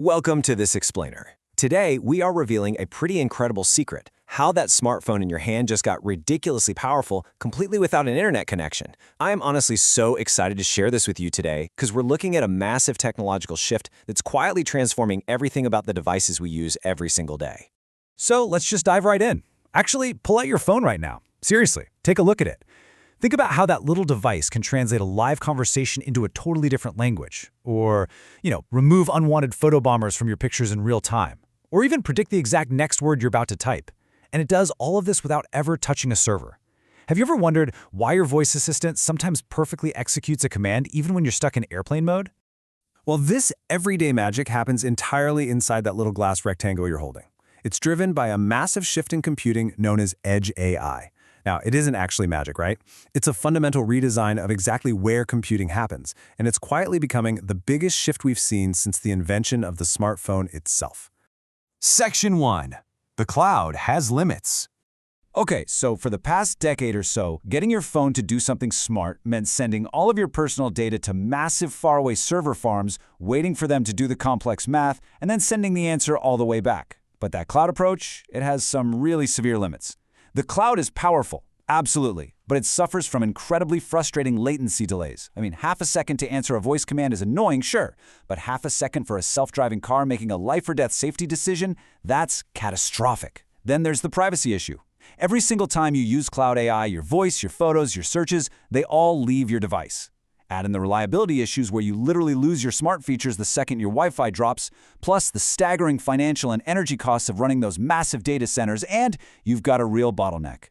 Welcome to This Explainer. Today, we are revealing a pretty incredible secret, how that smartphone in your hand just got ridiculously powerful completely without an internet connection. I am honestly so excited to share this with you today because we're looking at a massive technological shift that's quietly transforming everything about the devices we use every single day. So let's just dive right in. Actually, pull out your phone right now. Seriously, take a look at it. Think about how that little device can translate a live conversation into a totally different language, or, remove unwanted photobombers from your pictures in real time, or even predict the exact next word you're about to type. And it does all of this without ever touching a server. Have you ever wondered why your voice assistant sometimes perfectly executes a command even when you're stuck in airplane mode? Well, this everyday magic happens entirely inside that little glass rectangle you're holding. It's driven by a massive shift in computing known as Edge AI. Now, it isn't actually magic, right? It's a fundamental redesign of exactly where computing happens, and it's quietly becoming the biggest shift we've seen since the invention of the smartphone itself. Section 1. The cloud has limits. Okay, so for the past decade or so, getting your phone to do something smart meant sending all of your personal data to massive faraway server farms, waiting for them to do the complex math, and then sending the answer all the way back. But that cloud approach, it has some really severe limits. The cloud is powerful, absolutely, but it suffers from incredibly frustrating latency delays. I mean, half a second to answer a voice command is annoying, sure, but half a second for a self-driving car making a life-or-death safety decision, that's catastrophic. Then there's the privacy issue. Every single time you use cloud AI, your voice, your photos, your searches, they all leave your device. Add in the reliability issues where you literally lose your smart features the second your Wi-Fi drops, plus the staggering financial and energy costs of running those massive data centers, and you've got a real bottleneck.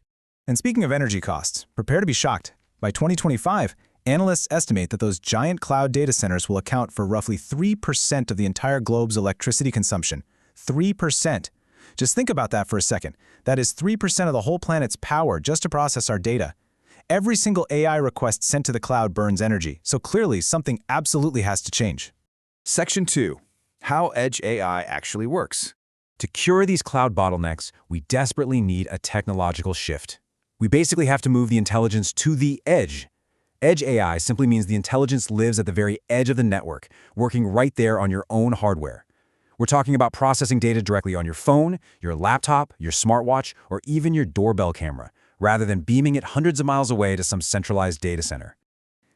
And speaking of energy costs, prepare to be shocked. By 2025, analysts estimate that those giant cloud data centers will account for roughly 3% of the entire globe's electricity consumption. 3%. Just think about that for a second. That is 3% of the whole planet's power just to process our data. Every single AI request sent to the cloud burns energy, so clearly something absolutely has to change. Section 2. How Edge AI actually works. To cure these cloud bottlenecks, we desperately need a technological shift. We basically have to move the intelligence to the edge. Edge AI simply means the intelligence lives at the very edge of the network, working right there on your own hardware. We're talking about processing data directly on your phone, your laptop, your smartwatch, or even your doorbell camera, rather than beaming it hundreds of miles away to some centralized data center.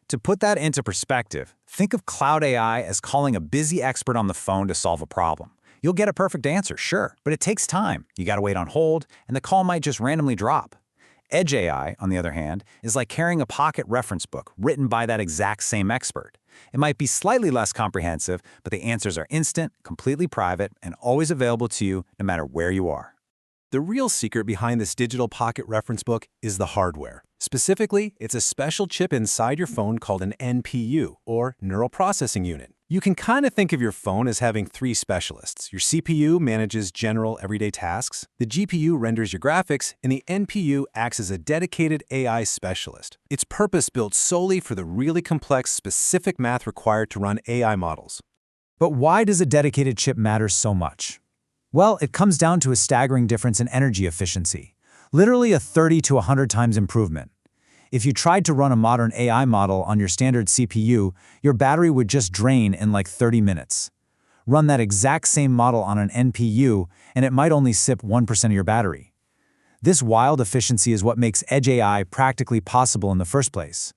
To put that into perspective, think of cloud AI as calling a busy expert on the phone to solve a problem. You'll get a perfect answer, sure, but it takes time. You gotta wait on hold, and the call might just randomly drop. Edge AI, on the other hand, is like carrying a pocket reference book written by that exact same expert. It might be slightly less comprehensive, but the answers are instant, completely private, and always available to you no matter where you are. The real secret behind this digital pocket reference book is the hardware. Specifically, it's a special chip inside your phone called an NPU, or Neural Processing Unit. You can kind of think of your phone as having three specialists. Your CPU manages general everyday tasks, the GPU renders your graphics, and the NPU acts as a dedicated AI specialist. It's purpose-built solely for the really complex, specific math required to run AI models. But why does a dedicated chip matter so much? Well, it comes down to a staggering difference in energy efficiency, literally a 30 to 100 times improvement. If you tried to run a modern AI model on your standard CPU, your battery would just drain in like 30 minutes. Run that exact same model on an NPU, and it might only sip 1% of your battery. This wild efficiency is what makes Edge AI practically possible in the first place.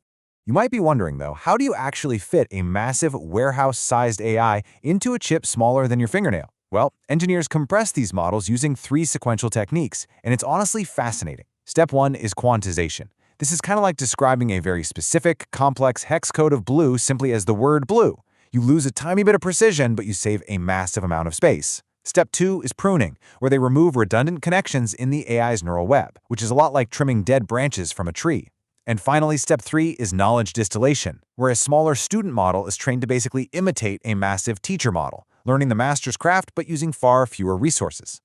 You might be wondering, though, how do you actually fit a massive warehouse-sized AI into a chip smaller than your fingernail? Well, engineers compress these models using three sequential techniques, and it's honestly fascinating. Step 1 is quantization. This is kind of like describing a very specific, complex hex code of blue simply as the word blue. You lose a tiny bit of precision, but you save a massive amount of space. Step 2 is pruning, where they remove redundant connections in the AI's neural web, which is a lot like trimming dead branches from a tree. And finally, step 3 is knowledge distillation, where a smaller student model is trained to basically imitate a massive teacher model, learning the master's craft but using far fewer resources.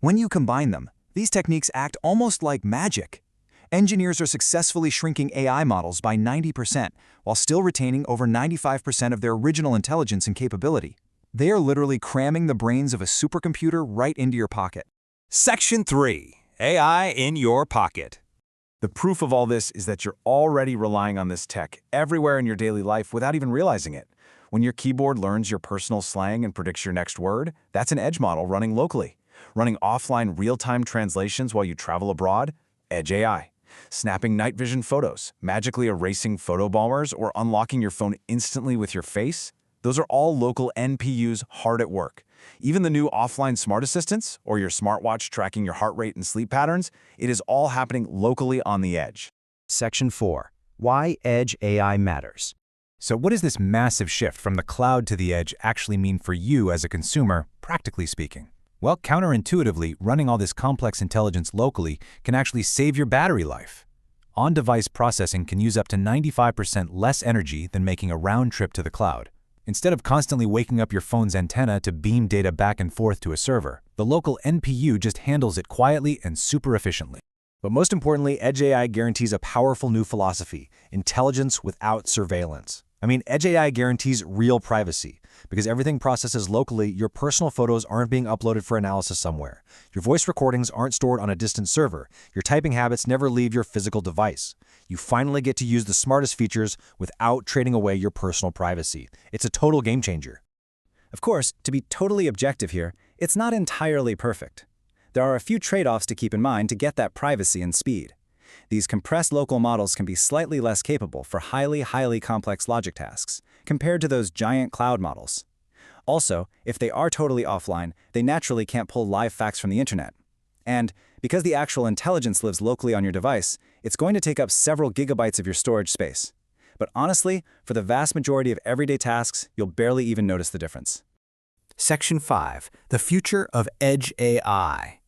When you combine them, these techniques act almost like magic. Engineers are successfully shrinking AI models by 90% while still retaining over 95% of their original intelligence and capability. They are literally cramming the brains of a supercomputer right into your pocket. Section 3. AI in your pocket. The proof of all this is that you're already relying on this tech everywhere in your daily life without even realizing it. When your keyboard learns your personal slang and predicts your next word, that's an edge model running locally. Running offline real-time translations while you travel abroad, edge AI. Snapping night vision photos, magically erasing photo bombers, or unlocking your phone instantly with your face, those are all local NPUs hard at work. Even the new offline smart assistants, or your smartwatch tracking your heart rate and sleep patterns, it is all happening locally on the edge. Section 4. Why Edge AI matters. So what does this massive shift from the cloud to the edge actually mean for you as a consumer, practically speaking? Well, counterintuitively, running all this complex intelligence locally can actually save your battery life. On-device processing can use up to 95% less energy than making a round trip to the cloud. Instead of constantly waking up your phone's antenna to beam data back and forth to a server, the local NPU just handles it quietly and super efficiently. But most importantly, Edge AI guarantees a powerful new philosophy: intelligence without surveillance. Edge AI guarantees real privacy. Because everything processes locally, your personal photos aren't being uploaded for analysis somewhere. Your voice recordings aren't stored on a distant server. Your typing habits never leave your physical device. You finally get to use the smartest features without trading away your personal privacy. It's a total game changer. Of course, to be totally objective here, it's not entirely perfect. There are a few trade-offs to keep in mind to get that privacy and speed. These compressed local models can be slightly less capable for highly complex logic tasks, compared to those giant cloud models. Also, if they are totally offline, they naturally can't pull live facts from the internet. And because the actual intelligence lives locally on your device, it's going to take up several gigabytes of your storage space. But honestly, for the vast majority of everyday tasks, you'll barely even notice the difference. Section 5. The future of Edge AI.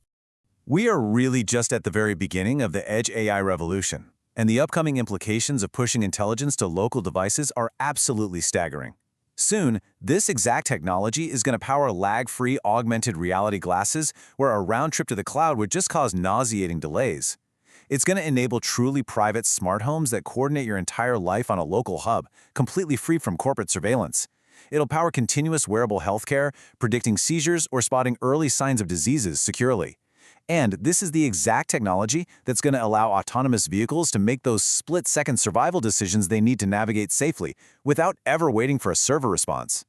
We are really just at the very beginning of the Edge AI revolution, and the upcoming implications of pushing intelligence to local devices are absolutely staggering. Soon, this exact technology is going to power lag-free augmented reality glasses where a round trip to the cloud would just cause nauseating delays. It's going to enable truly private smart homes that coordinate your entire life on a local hub, completely free from corporate surveillance. It'll power continuous wearable healthcare, predicting seizures or spotting early signs of diseases securely. And this is the exact technology that's going to allow autonomous vehicles to make those split-second survival decisions they need to navigate safely without ever waiting for a server response.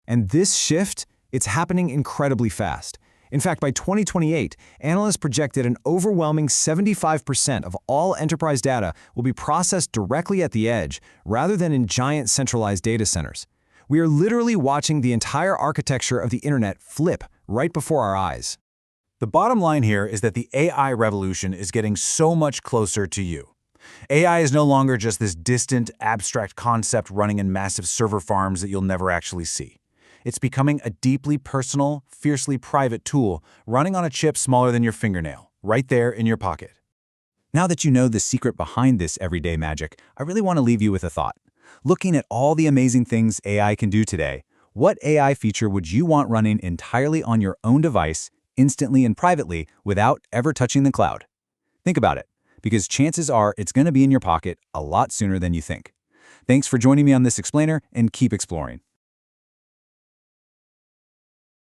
And this shift, it's happening incredibly fast. In fact, by 2028, analysts projected an overwhelming 75% of all enterprise data will be processed directly at the edge rather than in giant centralized data centers. We are literally watching the entire architecture of the internet flip right before our eyes. The bottom line here is that the AI revolution is getting so much closer to you. AI is no longer just this distant, abstract concept running in massive server farms that you'll never actually see. It's becoming a deeply personal, fiercely private tool running on a chip smaller than your fingernail, right there in your pocket. Now that you know the secret behind this everyday magic, I really want to leave you with a thought. Looking at all the amazing things AI can do today, what AI feature would you want running entirely on your own device, instantly and privately, without ever touching the cloud? Think about it, because chances are it's going to be in your pocket a lot sooner than you think. Thanks for joining me on this explainer, and keep exploring.